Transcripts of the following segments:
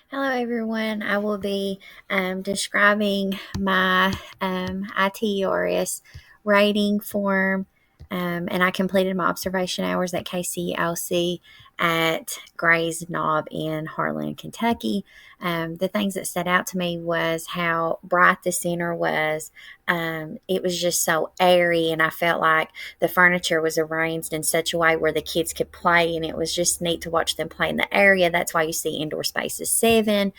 Hello, everyone. I will be describing my ITERS rating form, and I completed my observation hours at KCLC at Gray's Knob in Harlan, Kentucky. The things that stood out to me was how bright the center was. It was just so airy, and I felt like the furniture was arranged in such a way where the kids could play, and it was just neat to watch them play in the area. That's why you see indoor spaces 7,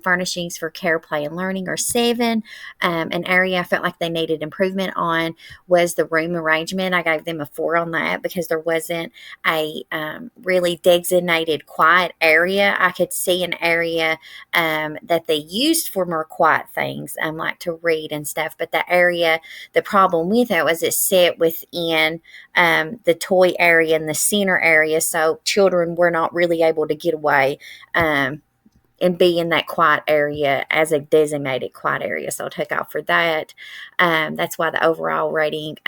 furnishings for care, play, and learning are 7. An area I felt like they needed improvement on was the room arrangement. I gave them a 4 on that because there wasn't a really designated quiet area. I could see an area that they used for more quiet things, like to read and stuff, but the problem with it was it set within the toy area and the center area, so children were not really able to get away and be in that quiet area as a designated quiet area. So I'll take off for that. That's why the overall rating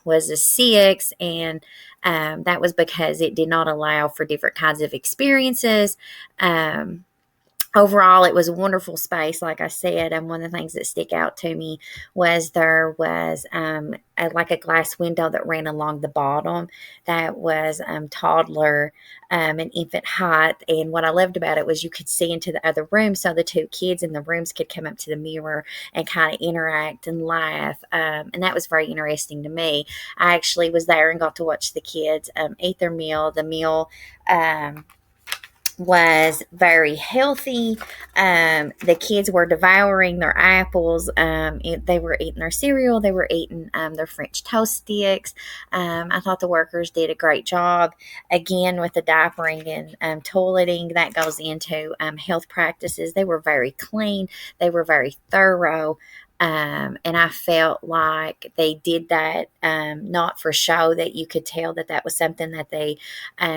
was a 6, and that was because it did not allow for different kinds of experiences. Overall, it was a wonderful space, like I said. And one of the things that stick out to me was there was like a glass window that ran along the bottom that was toddler and infant height. And what I loved about it was you could see into the other room, so the two kids in the rooms could come up to the mirror and kind of interact and laugh. And that was very interesting to me. I actually was there and got to watch the kids eat their meal. The meal was very healthy. The kids were devouring their apples. They were eating their cereal. They were eating their French toast sticks. I thought the workers did a great job. Again, with the diapering and toileting, that goes into health practices. They were very clean. They were very thorough. And I felt like they did that not for show, that you could tell that that was something that they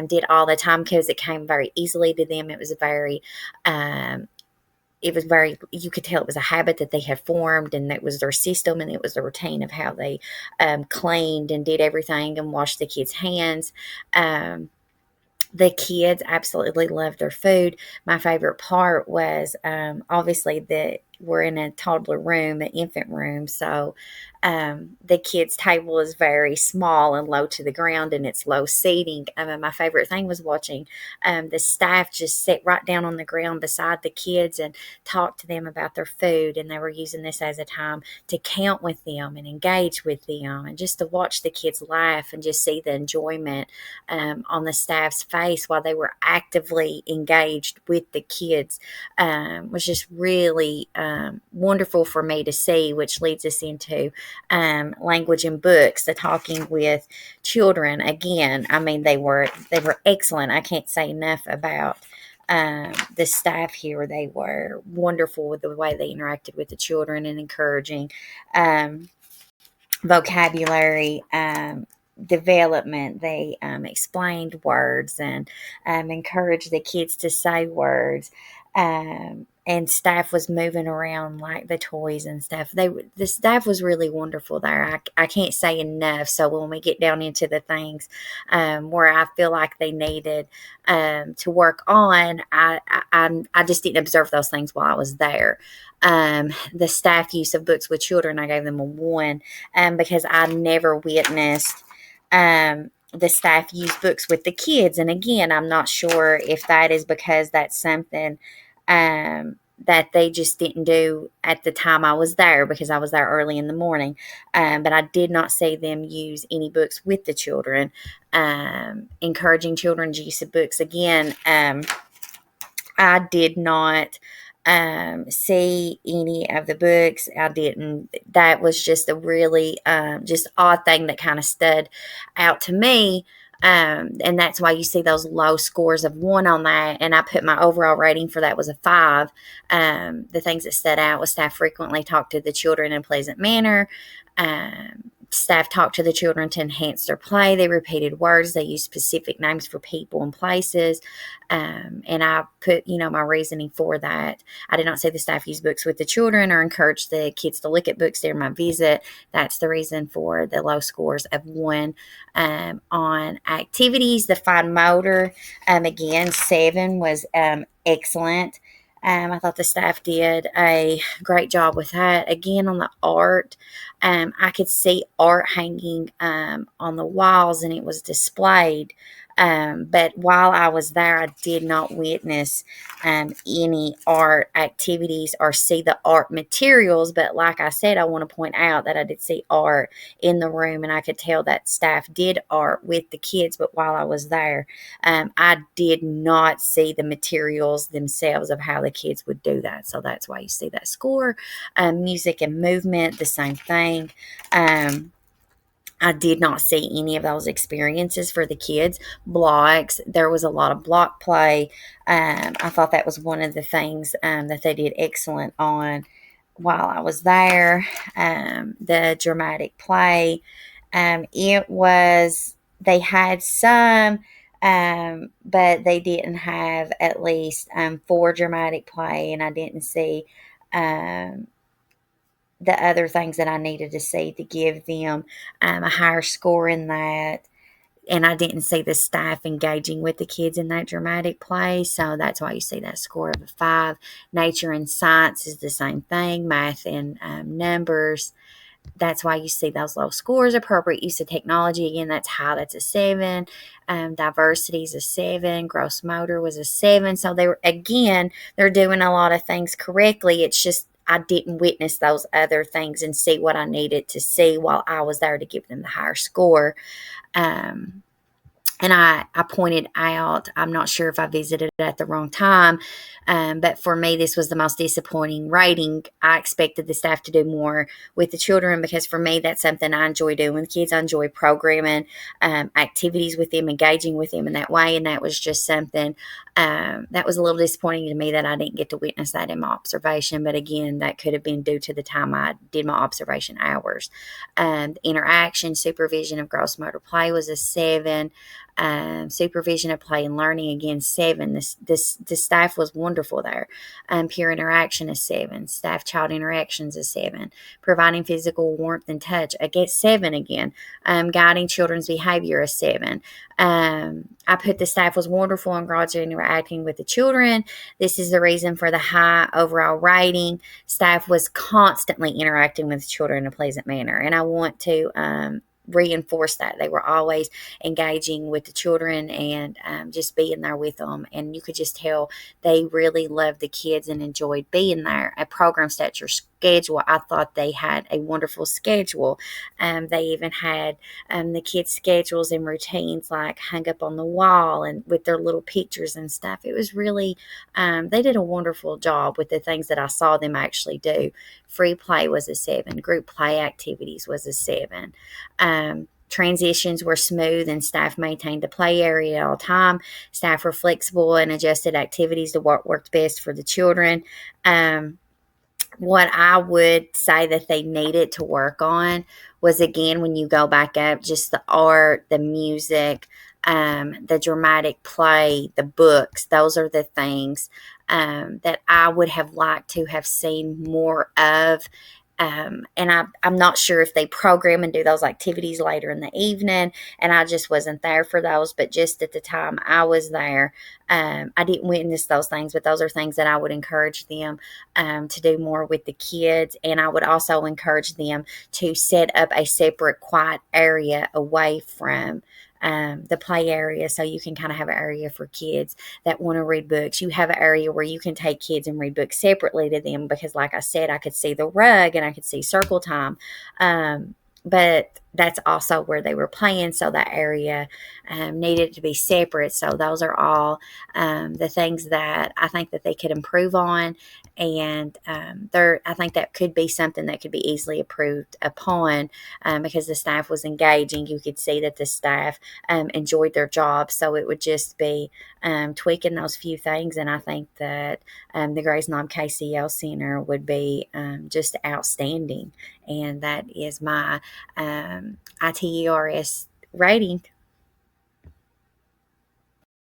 did all the time because it came very easily to them. Um, it was very, you could tell it was a habit that they had formed, and that was their system, and it was the routine of how they cleaned and did everything and washed the kids' hands. The kids absolutely loved their food. My favorite part was obviously that we're in a toddler room, an infant room. So the kids' table is very small and low to the ground, and it's low seating. And my favorite thing was watching the staff just sit right down on the ground beside the kids and talk to them about their food. And they were using this as a time to count with them and engage with them, and just to watch the kids laugh and just see the enjoyment on the staff's face while they were actively engaged with the kids was just really wonderful for me to see, which leads us into language and books, the talking with children. Again, I mean, they were excellent. I can't say enough about the staff here. They were wonderful with the way they interacted with the children and encouraging um, vocabulary development. They explained words and encouraged the kids to say words. And staff was moving around like the toys and stuff. The staff was really wonderful there. I can't say enough. So when we get down into the things where I feel like they needed to work on, I just didn't observe those things while I was there. The staff use of books with children, I gave them a 1 because I never witnessed the staff use books with the kids. And again, I'm not sure if that is because that's something that they just didn't do at the time I was there, because I was there early in the morning. But I did not see them use any books with the children. Encouraging children's use of books. Again, I did not see any of the books. I didn't. That was just a really just odd thing that kind of stood out to me. And that's why you see those low scores of 1 on that. And I put my overall rating for that was a 5. The things that stood out was staff frequently talked to the children in a pleasant manner. Staff talked to the children to enhance their play. They repeated words. They used specific names for people and places. And I put, my reasoning for that. I did not say the staff use books with the children or encourage the kids to look at books during my visit. That's the reason for the low scores of 1. On activities, the fine motor, again, 7 was excellent. I thought the staff did a great job with that. Again, on the art, I could see art hanging on the walls and it was displayed. But while I was there, I did not witness any art activities or see the art materials. But like I said, I want to point out that I did see art in the room and I could tell that staff did art with the kids. But while I was there, I did not see the materials themselves of how the kids would do that. So that's why you see that score. Music and movement, the same thing. Um, I did not see any of those experiences for the kids. Blocks, there was a lot of block play. I thought that was one of the things that they did excellent on while I was there. The dramatic play, it was, they had some, but they didn't have at least four dramatic play, and I didn't see um, the other things that I needed to see to give them a higher score in that. And I didn't see the staff engaging with the kids in that dramatic play. So that's why you see that score of a 5. Nature and science is the same thing. Math and numbers, that's why you see those low scores. Appropriate use of technology, again, that's high, that's a 7. Diversity is a 7. Gross motor was a 7. So they were, again, they're doing a lot of things correctly. It's just I didn't witness those other things and see what I needed to see while I was there to give them the higher score. um, and I pointed out, I'm not sure if I visited at the wrong time, but for me, this was the most disappointing rating. I expected the staff to do more with the children because for me, that's something I enjoy doing with kids. I enjoy programming activities with them, engaging with them in that way. And that was just something that was a little disappointing to me that I didn't get to witness that in my observation. But again, that could have been due to the time I did my observation hours. Interaction, supervision of gross motor play was a 7. Supervision of play and learning, again, 7. The staff was wonderful there. Peer interaction is 7. Staff child interactions is 7. Providing physical warmth and touch, I get 7 again. Guiding children's behavior is 7. I put the staff was wonderful in regards to interacting with the children. This is the reason for the high overall rating. Staff was constantly interacting with the children in a pleasant manner, and I want to reinforce that. They were always engaging with the children and just being there with them. And you could just tell they really loved the kids and enjoyed being there. A program stature schedule, I thought they had a wonderful schedule. They even had the kids' schedules and routines like hung up on the wall and with their little pictures and stuff. It was really, they did a wonderful job with the things that I saw them actually do. Free play was a 7. Group play activities was a 7. Transitions were smooth and staff maintained the play area at all time. Staff were flexible and adjusted activities to what worked best for the children. What I would say that they needed to work on was, again, when you go back up, just the art, the music, the dramatic play, the books. Those are the things that I would have liked to have seen more of. And I'm not sure if they program and do those activities later in the evening, and I just wasn't there for those. But just at the time I was there, I didn't witness those things, but those are things that I would encourage them to do more with the kids. And I would also encourage them to set up a separate quiet area away from the play area, so you can kind of have an area for kids that want to read books. You have an area where you can take kids and read books separately to them because, like I said, I could see the rug and I could see circle time. But that's also where they were playing, so that area needed to be separate. So those are all the things that I think that they could improve on, and I think that could be something that could be easily improved upon because the staff was engaging. You could see that the staff enjoyed their job, so it would just be tweaking those few things, and I think that the Grace Knob KCL Center would be just outstanding, and that is my ITERS rating.